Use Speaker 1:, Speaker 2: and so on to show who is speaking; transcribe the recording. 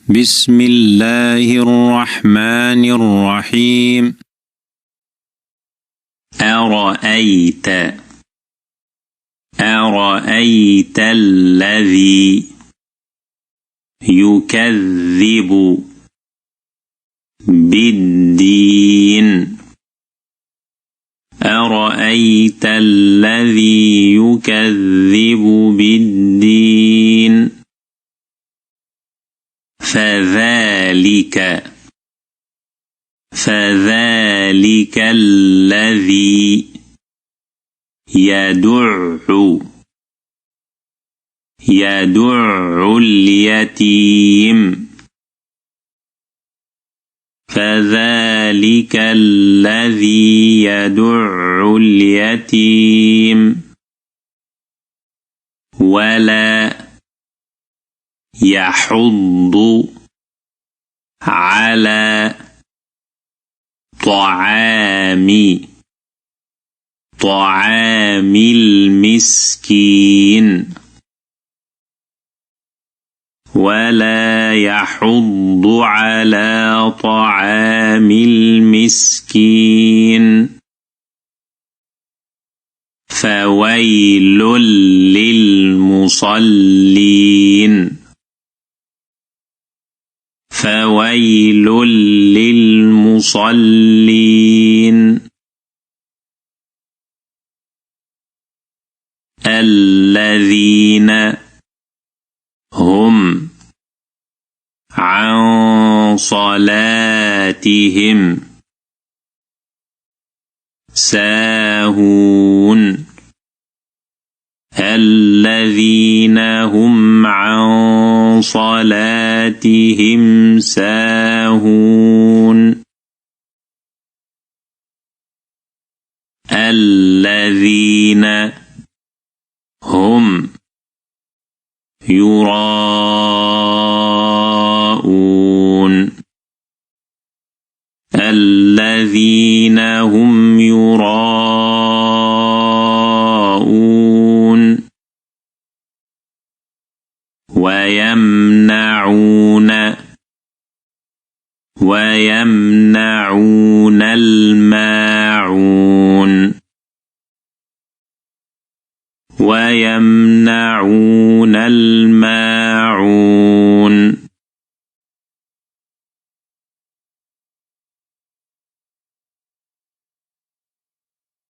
Speaker 1: بسم الله الرحمن الرحيم. أرأيت الذي يكذب بالدين. أرأيت الذي يكذب بالدين. فذلك الذي يدع اليتيم. فذلك الذي يدع اليتيم ولا يحض على طعام المسكين. ولا يحض على طعام المسكين. فويل للمصلين. فويل للمصلين الذين هم عن صلاتهم ساهون. الذين هم عن صلاتهم ساهون. الذين هم يراءون. الذين هم يراءون ويمنعون الماعون. ويمنعون الماعون